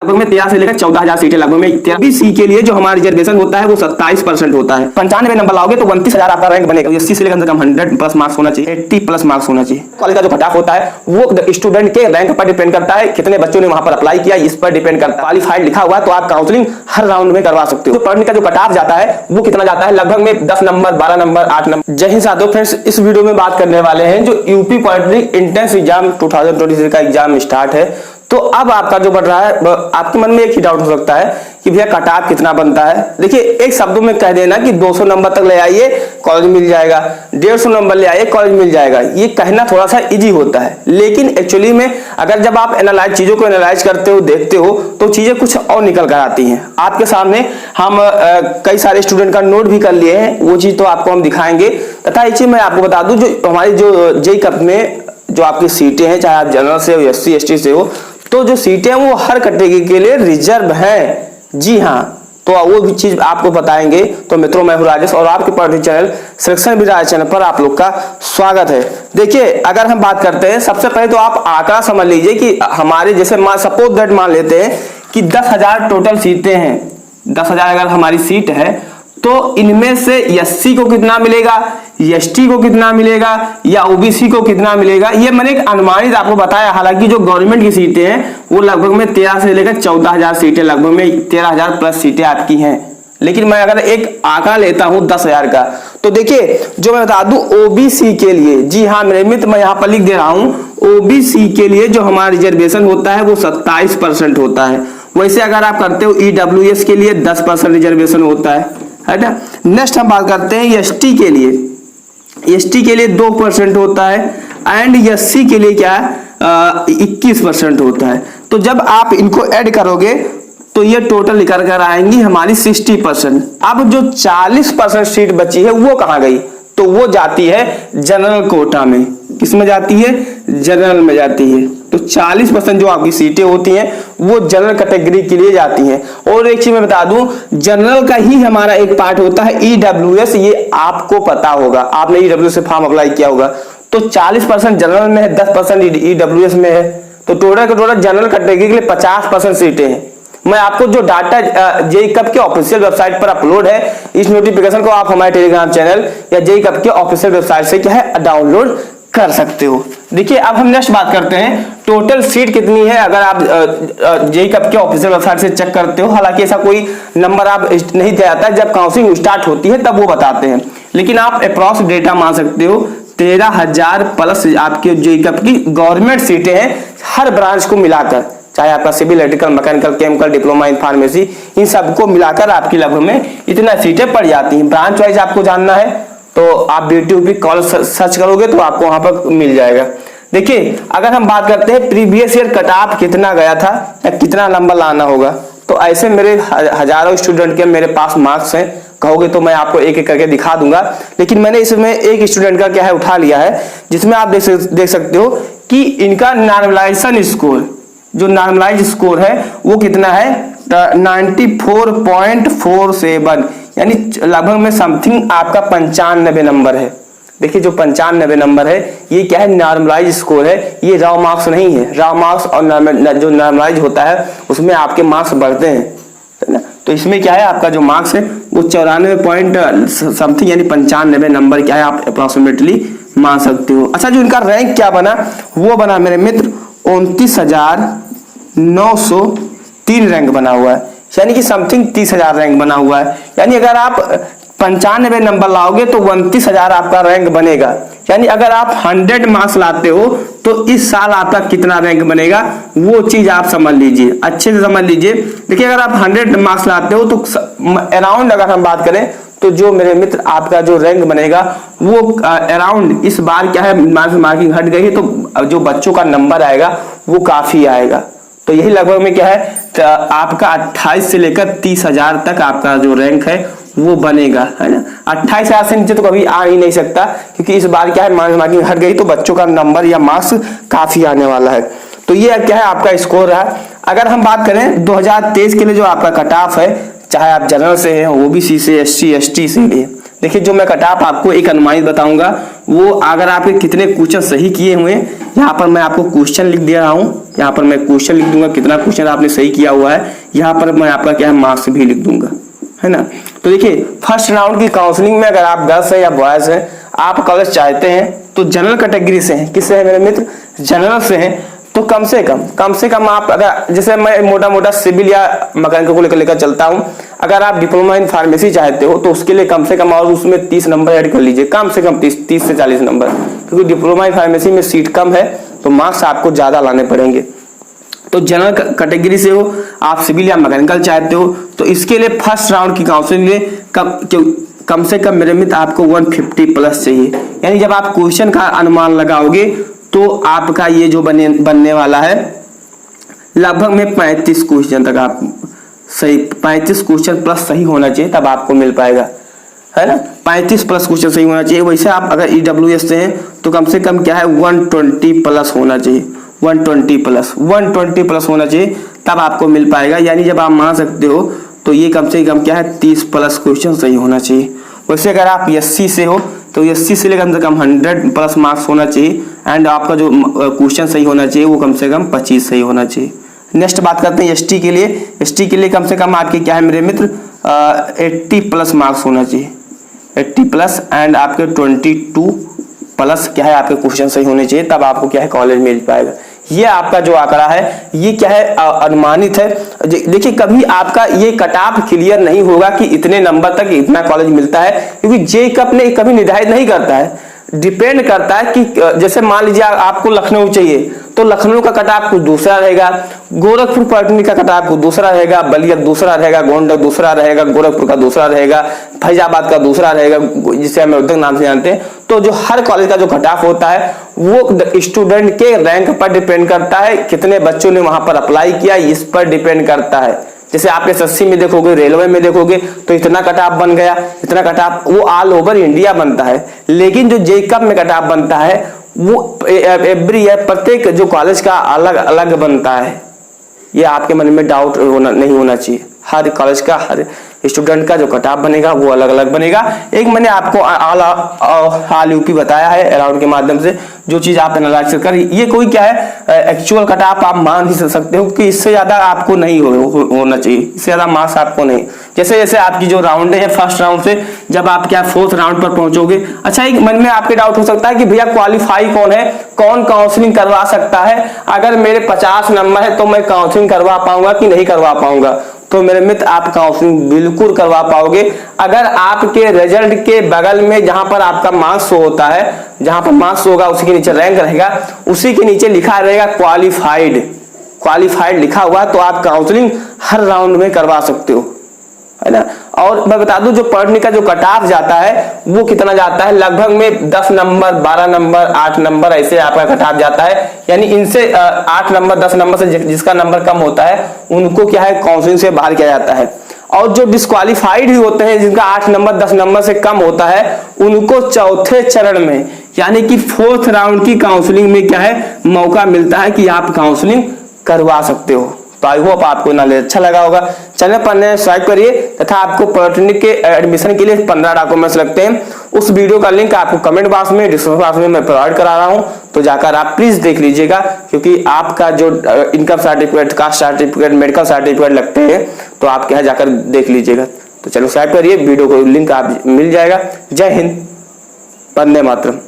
लगभग में 13 से लेकर 14,000 सीटें लगभग में 13 के लिए जो हमारा रिजर्वेशन होता है वो 27% होता है। 95 नंबर लाओगे तो 29,000 आपका रैंक बनेगा। 80 से लेकर कम 100 प्लस मार्क्स होना चाहिए, 80 प्लस मार्क्स होना चाहिए। कॉलेज का जो कट ऑफ होता है वो स्टूडेंट के रैंक पर डिपेंड करता है, कितने बच्चों ने वहां पर अप्लाई किया इस पर डिपेंड करता है। क्वालिफाइड लिखा हुआ तो आप काउंसलिंग हर राउंड में करवा सकते हो। पढ़ने का जो कट ऑफ जाता है वो कितना जाता है, लगभग में 10 नंबर, 12 नंबर, 8 नंबर। जय हिंद साथियों, फ्रेंड्स इस वीडियो में बात करने वाले हैं जो यूपी पॉलिटेक्निक एंट्रेंस एग्जाम 2023 का एग्जाम स्टार्ट है। तो अब आपका जो बढ़ रहा है, आपके मन में एक ही डाउट हो सकता है कि भैया कट ऑफ कितना बनता है। देखिए, एक शब्दों में कह देना कि 200 नंबर तक ले आइए कॉलेज मिल जाएगा, 150 नंबर ले आइए कॉलेज मिल जाएगा, ये कहना थोड़ा सा इजी होता है। लेकिन एक्चुअली में अगर जब आप चीजों को एनालाइज करते हो, देखते हो, तो चीजें कुछ और निकल कर आती हैं। आपके सामने हम कई सारे स्टूडेंट का नोट भी कर लिए हैं, वो चीज तो आपको हम दिखाएंगे। तथा एक चीज मैं आपको बता दूं, जो हमारी जो जेईई कप में जो आपकी सीटें हैं, चाहे आप जनरल से हो, SC ST से हो, तो जो सीटें हैं वो हर कैटेगरी के लिए रिजर्व हैं। जी हाँ, तो वो भी चीज आपको बताएंगे। तो मित्रों, मैं हूं राजेश और आपके politics channel selection with Rajesh channel पर आप लोग का स्वागत है। देखिए, अगर हम बात करते हैं, सबसे पहले तो आप आंकड़ा समझ लीजिए कि हमारे जैसे सपोज दैट मान लेते हैं कि 10,000 टोटल सीटें हैं। 10,000 अगर हमारी सीट है तो इनमें से SC को कितना मिलेगा, ST को कितना मिलेगा या OBC को कितना मिलेगा, ये मैंने एक अनुमानित आपको बताया। हालांकि जो गवर्नमेंट की सीटें हैं वो लगभग में 13 से लेकर 14,000 सीटें, लगभग में 13,000 प्लस सीटें आपकी हैं। लेकिन मैं अगर एक आंकड़ा लेता हूं 10,000 का, तो देखिए जो मैं बता दूं OBC के लिए, जी हाँ मेरे मित्र, मैं यहां पर लिख दे रहा हूं, OBC के लिए जो हमारा रिजर्वेशन होता है वो 27% होता है। वैसे अगर आप करते हो EWS के लिए 10% रिजर्वेशन होता है ना। नेक्स्ट हम बात करते हैं ST के लिए। ST के लिए 2% होता है एंड SC के लिए क्या है 21% होता है। तो जब आप इनको ऐड करोगे तो ये टोटल निकल कर आएंगी हमारी 60%। अब जो 40% सीट बची है वो कहां गई, तो वो जाती है जनरल कोटा में। किसमें जाती है, जनरल में जाती है। तो 40% जो आपकी सीटें होती हैं वो जनरल कैटेगरी के लिए जाती हैं। और एक चीज मैं बता दूं, जनरल का ही हमारा एक पार्ट होता है EWS, ये आपको पता होगा, आपने EWS से फॉर्म अप्लाई किया होगा। तो 40% जनरल में है, 10% EWS में है, तो टोटल जनरल कैटेगरी के लिए 50% सीटें हैं। मैं आपको जो डाटा जेईई कप के ऑफिशियल वेबसाइट पर अपलोड है, इस नोटिफिकेशन को आप हमारे टेलीग्राम चैनल या जेईई कप के ऑफिशियल वेबसाइट से क्या है डाउनलोड कर सकते हो। देखिए, अब हम नेक्स्ट बात करते हैं टोटल सीट कितनी है। अगर आप जेईई कप के ऑफिशियल वेबसाइट से चेक करते हो, हालांकि ऐसा कोई नंबर आप नहीं दिया जाता है, जब काउंसलिंग स्टार्ट होती है तब वो बताते हैं, लेकिन आप अप्रॉक्स डेटा मान सकते हो 13,000 प्लस आपके जेईई कप की गवर्नमेंट सीटें हैं हर ब्रांच को मिलाकर, चाहे आपका civil, electrical, mechanical, chemical, diploma in pharmacy, इन सबको मिलाकर आपकी लगभग में इतना सीटें पड़ जाती हैं। ब्रांच वाइज आपको जानना है तो आप यूट्यूब पे कॉल सर्च करोगे तो आपको वहां पर मिल जाएगा। देखिए, अगर हम बात करते हैं प्रीवियस ईयर कट ऑफ कितना गया था या कितना नंबर लाना होगा, तो ऐसे मेरे हजारों स्टूडेंट के मेरे पास मार्क्स हैं। कहोगे तो मैं आपको एक एक करके दिखा दूंगा, लेकिन मैंने इसमें एक स्टूडेंट का क्या है उठा लिया है, जिसमें आप देख सकते हो कि इनका नॉर्मलाइजेशन स्कोर, जो नॉर्मलाइज स्कोर है वो कितना है 94.47, यानी लगभग में समथिंग आपका 95 नंबर है। देखिए, जो 95 नंबर है ये क्या है, नॉर्मलाइज स्कोर है, ये रॉ मार्क्स नहीं है। रॉ मार्क्स और जो नॉर्मलाइज होता है उसमें आपके मार्क्स बढ़ते हैं, है ना। तो इसमें क्या है, आपका जो मार्क्स है वो 94 पॉइंट समथिंग यानी 95 नंबर क्या है आप अप्रोक्सीमेटली मान सकते हो। अच्छा, जो इनका रैंक क्या बना, वो बना मेरे मित्र 29,903 रैंक बना हुआ है, यानी कि समथिंग 30,000 रैंक बना हुआ है। यानी अगर आप 95 नंबर लाओगे तो 29,000 आपका रैंक बनेगा। यानी अगर आप 100 मार्क्स लाते हो तो इस साल आपका कितना रैंक बनेगा, वो चीज आप समझ लीजिए, अच्छे से समझ लीजिए। देखिए, अगर आप 100 मार्क्स लाते हो तो अराउंड अगर हम बात करें तो जो मेरे मित्र आपका जो रैंक बनेगा वो अराउंड, इस बार क्या है मार्किंग हट गई है तो जो बच्चों का नंबर आएगा वो काफी आएगा। तो यही लगभग में क्या है आपका 28 से लेकर 30,000 तक आपका जो रैंक है वो बनेगा, है ना। 28,000 से नीचे तो कभी आ ही नहीं सकता, क्योंकि इस बार क्या है मार्किंग हट गई तो बच्चों का नंबर या मार्क्स काफी आने वाला है। तो ये क्या है आपका स्कोर रहा। अगर हम बात करें 2023 के लिए जो आपका कट ऑफ है, चाहे आप जनरल से हैं, OBC से, SC ST से लिए, देखिए जो मैं कट ऑफ आपको एक अनुमानित बताऊंगा, वो अगर आपके कितने क्वेश्चन सही किए हुए, यहाँ पर मैं आपको क्वेश्चन लिख दे रहा हूँ, यहाँ पर मैं क्वेश्चन लिख दूंगा कितना क्वेश्चन आपने सही किया हुआ है, यहाँ पर मैं आपका क्या है मार्क्स भी लिख दूंगा, है ना। तो देखिए फर्स्ट राउंड की काउंसलिंग में अगर आप गर्ल्स है या बॉयज है, आप कॉलेज चाहते हैं तो जनरल कैटेगरी से हैं, किससे है मेरे मित्र, जनरल से हैं, तो कम से कम आप अगर जैसे मैं मोटा मोटा सिविल या मैकेनिकल को लेकर चलता हूं, अगर आप डिप्लोमा इन फार्मेसी चाहते हो तो उसके लिए कम से कम और उसमें 30 नंबर ऐड कर लीजिए, कम से कम 30 से 40 नंबर, क्योंकि डिप्लोमा इन फार्मेसी में सीट कम है तो मार्क्स आपको ज्यादा लाने पड़ेंगे। तो जनरल कैटेगरी से हो, आप सिविल या मैकेनिकल चाहते हो, तो इसके लिए फर्स्ट राउंड की काउंसलिंग में कम से कम मेरे मित्र आपको 150 प्लस चाहिए। यानी जब आप क्वेश्चन का अनुमान लगाओगे तो आपका ये जो बनने वाला है लगभग में 35 क्वेश्चन तक आप सही, 35 क्वेश्चन प्लस सही होना चाहिए, तब आपको मिल पाएगा, है ना। 35 प्लस क्वेश्चन सही होना चाहिए। वैसे आप अगर EWS से हैं तो कम से कम क्या है 120 प्लस होना चाहिए, 120 प्लस होना चाहिए, तब आपको मिल पाएगा। यानी जब आप मान सकते हो तो ये कम से कम क्या है 30 प्लस क्वेश्चन सही होना चाहिए। वैसे अगर आप SC से हो तो SC से कम से कम 100 प्लस मार्क्स होना चाहिए, एंड आपका जो क्वेश्चन सही होना चाहिए वो कम से कम 25 सही होना चाहिए। नेक्स्ट बात करते हैं ST के लिए। ST के लिए कम से कम आपके क्या है मेरे मित्र 80 प्लस मार्क्स होना चाहिए, 80 प्लस, एंड आपके 22 प्लस क्या है आपके क्वेश्चन सही होने चाहिए, तब आपको क्या है कॉलेज मिल पाएगा। ये आपका जो आंकड़ा है ये क्या है अनुमानित है। देखिए कभी आपका ये कट ऑफ क्लियर नहीं होगा कि इतने नंबर तक इतना कॉलेज मिलता है, क्योंकि जेकअप ने कभी निर्धारित नहीं करता है, डिपेंड करता है कि जैसे मान लीजिए आपको लखनऊ चाहिए तो लखनऊ का कट ऑफ कुछ दूसरा रहेगा, गोरखपुर पॉलिटेक्निक का कट ऑफ कुछ दूसरा रहेगा, बलिया दूसरा रहेगा, गोंडा दूसरा रहेगा, गोरखपुर का दूसरा रहेगा, फैजाबाद का दूसरा रहेगा, जिसे हम उद्योग नाम से जानते हैं। तो जो हर कॉलेज का जो कट ऑफ होता है वो स्टूडेंट के रैंक पर डिपेंड करता है, कितने बच्चों ने वहां पर अप्लाई किया इस पर डिपेंड करता है। जैसे आप SSC में देखोगे, रेलवे में देखोगे तो इतना कट ऑफ बन गया, इतना कट ऑफ, वो ऑल ओवर इंडिया बनता है। लेकिन जो जेकअप में कट ऑफ बनता है वो एवरी ईयर प्रत्येक जो कॉलेज का अलग अलग बनता है। ये आपके मन में डाउट नहीं होना चाहिए, हर कॉलेज का हर स्टूडेंट का जो कट ऑफ बनेगा वो अलग अलग बनेगा। एक मैंने आपको ऑल यूपी बताया है अराउंड के माध्यम से, जो चीज आप एनालाइज कर, ये कोई क्या है एक्चुअल कट ऑफ आप मान ही सकते हो कि इससे ज्यादा आपको नहीं होना चाहिए, इससे ज्यादा मार्क्स आपको नहीं। जैसे जैसे आपकी जो राउंड है फर्स्ट राउंड से जब आप क्या फोर्थ राउंड पर पहुंचोगे, अच्छा एक मन में आपके डाउट हो सकता है कि भैया क्वालिफाई कौन है, कौन काउंसलिंग करवा सकता है, अगर मेरे 50 नंबर है तो मैं काउंसलिंग करवा पाऊंगा कि नहीं करवा पाऊंगा। तो मेरे मित्र आप काउंसलिंग बिल्कुल करवा पाओगे अगर आपके रिजल्ट के बगल में जहां पर आपका मार्क्स होता है, जहां पर मार्क्स होगा उसी के नीचे रैंक रहेगा, उसी के नीचे लिखा रहेगा क्वालिफाइड लिखा हुआ, तो आप काउंसलिंग हर राउंड में करवा सकते हो, है ना। और मैं बता दूं जो पढ़ने का जो कट ऑफ जाता है वो कितना जाता है, लगभग में 10 नंबर 12 नंबर 8 नंबर ऐसे आपका कट ऑफ जाता है। यानी इनसे 8 नंबर 10 नंबर से जिसका नंबर कम होता है उनको क्या है काउंसलिंग से बाहर किया जाता है। और जो डिस्क्वालीफाइड भी होते हैं जिनका 8 नंबर 10 नंबर से कम होता है उनको चौथे चरण में यानी कि फोर्थ राउंड की काउंसलिंग में क्या है मौका मिलता है कि आप काउंसलिंग करवा सकते हो। तो आई होप आपको नॉलेज अच्छा लगा होगा। चैनल पर नए सब्सक्राइब करिए तथा आपको पॉलिटेक्निक के एडमिशन के लिए 15 डॉक्यूमेंट्स लगते हैं, उस वीडियो का लिंक आपको कमेंट बॉक्स में डिस्क्रिप्शन बॉक्स में मैं प्रोवाइड करा रहा हूं, तो जाकर आप प्लीज देख लीजिएगा, क्योंकि आपका जो income certificate, caste certificate, medical certificate लगते हैं तो आप क्या जाकर देख लीजिएगा। तो चलो सब्सक्राइब करिए, वीडियो को लिंक आप मिल जाएगा। जय हिंद, वंदे मातरम।